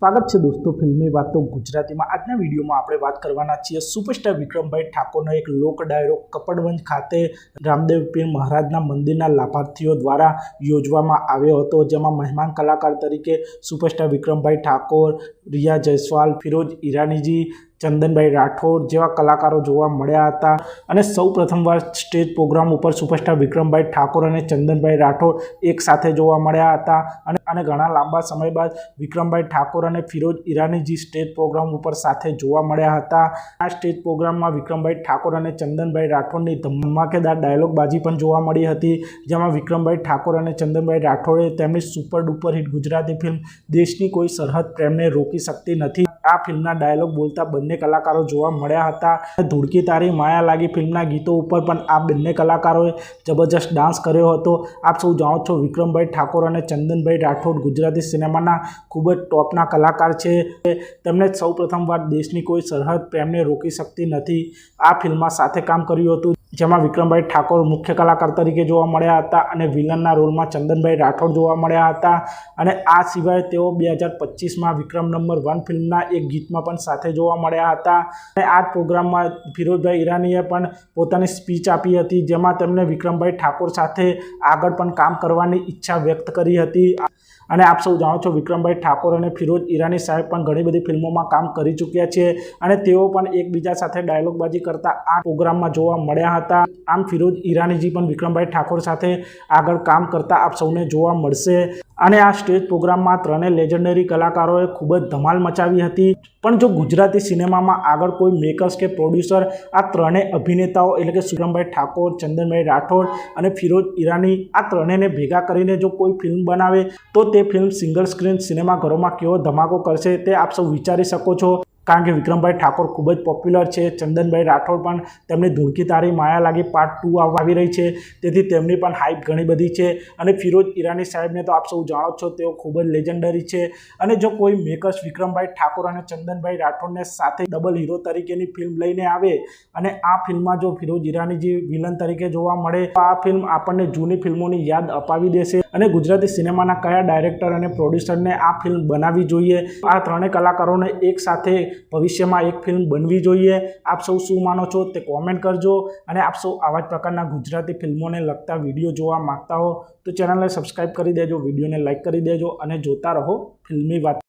स्वागत है दोस्तों फिल्मी बातों गुजराती में। आज वीडियो में आपणे बात करवाना छीए सुपरस्टार विक्रमभाई ठाकोरनो एक लोक डायरो कपड़वंज खाते रामदेव पीर महाराजना मंदिरना लाभार्थीओ द्वारा योजवामां आव्यो हतो, जेमां मेहमान कलाकार तरीके सुपरस्टार विक्रमभाई ठाकोर, रिया जयस्वाल, फिरोज ईरानीजी, चंदनभाई राठौड़ जेवा कलाकारों जोवा मळ्या हता। अने सौ प्रथमवार स्टेज प्रोग्राम पर सुपरस्टार विक्रमभाई ठाकोर और चंदनभाई राठौड़ एक साथे जोवा मळ्या हता। अने घणा लांबा समय बाद विक्रमभाई ठाकोर और फिरोज ईरानीजी स्टेज प्रोग्राम पर साथे जोवा मळ्या हता। आ स्टेज प्रोग्राम में विक्रमभाई ठाकोर और चंदनभाई राठौड़नी धमाकेदार डायलॉगबाजी पण जोवा मळी हती, जेमां विक्रमभाई ठाकोर और चंदनभाई राठौड़े तेमनी super duper hit Gujarati film देशनी कोई सरहद प्रेमने रोकी सकती नथी आ फिल्मना डायलॉग बोलता बंने कलाकारों जोवा मळ्या हता। धूड़की तारी माया लागी फिल्मना गीतों पर पण आ बंने कलाकारोए जबरदस्त डांस कर्यो हतो। आप सौ जाणो छो विक्रमभाई ठाकोर और चंदनभाई राठौड़ गुजराती सिनेमाना खूब ज टॉपना कलाकार छे। तेमणे सौ प्रथमवार देशनी कोई सरहद प्रेमने रोकी सकती नथी आ फिल्ममां साथे काम कर्युं हतुं, जेमां विक्रमभाई ठाकोर मुख्य कलाकार तरीके जोवा मळ्या हता अने विलनना रोलमां चंदनभाई राठौड़ जोवा मळ्या हता। अने आ सिवाय तेओ 2025 में विक्रम नंबर 1 फिल्मना एक गीतमां पण साथे जोवा मळ्या हता। अने आ प्रोग्राममां फिरोजभाई ईरानीए पण पोतानी स्पीच आपी हती, जेमां तेमणे विक्रमभाई ठाकोर साथे आगळ पण काम करवानी इच्छा व्यक्त करी हती। अने आप सौ जाणो छो विक्रमभाई ठाकोर और फिरोज ईरानी साहेब पण घणी बधी फिल्मों में काम करी चूक्या छे अने तेओ पण एकबीजा साथे डायलॉगबाजी करता आ प्रोग्राम में जोवा मळ्या हता। आम फिरोज ईरानीजी पण विक्रमभाई ठाकोर साथे आगळ काम करता आप सौने जोवा मळशे। अने आ स्टेज प्रोग्राम में त्रणेय लेजेंडरी कलाकारोए खूब ज धमाल मचावी हती। पण जो गुजराती सिनेमा में आगळ कोई मेकर्स के प्रोड्यूसर आ त्रणेय अभिनेताओं एटले के विक्रमभाई ठाकोर, चंदनभाई राठौड़ और फिरोज ईरानी आ त्रणेयने भेगा करीने जो कोई फिल्म बनावे तो ते फिल्म सिंगल स्क्रीन सिनेमाघरों में केवो धमाको करशे ते आप सब विचारी सको छो। कारण के विक्रमभाई ठाकोर खूब ज पॉप्युलर है, चंदनभाई राठौड़ पण तेमनी धूड़की तारी माया लागी पार्ट 2 आवी रही है, तेथी तेमनी पण हाइप घणी बधी है। अने फिरोज ईरानी साहेब ने तो आप सब जाणो छो तेओ खूब ज लेजेंडरी है। अने जो कोई मेकर्स विक्रमभाई ठाकोर और चंदनभाई राठौड़ ने साथे डबल हीरो तरीकेनी फिल्म लईने आवे अने आ फिल्म में जो फिरोज ईरानीजी विलन तरीके जोवा मळे तो आ फिल्म आपणे जूनी फिल्मोनी याद अपावी देशे अने गुजराती सिनेमाना कया डायरेक्टर और प्रोड्यूसर ने आ फिल्म बनावी जोईए। आ त्रणेय कलाकारोने एक साथे भविष्य में एक फिल्म बनवी जोईए। आप सौ शू मानो छो ते कॉमेंट करजो अने आप सौ आवा ज प्रकारना गुजराती फिल्मों ने लगता वीडियो जोवा मांगता हो तो चेनल ने सब्सक्राइब करी देजो, वीडियो ने लाइक करी देजो अने जोता रहो फिल्मी बात।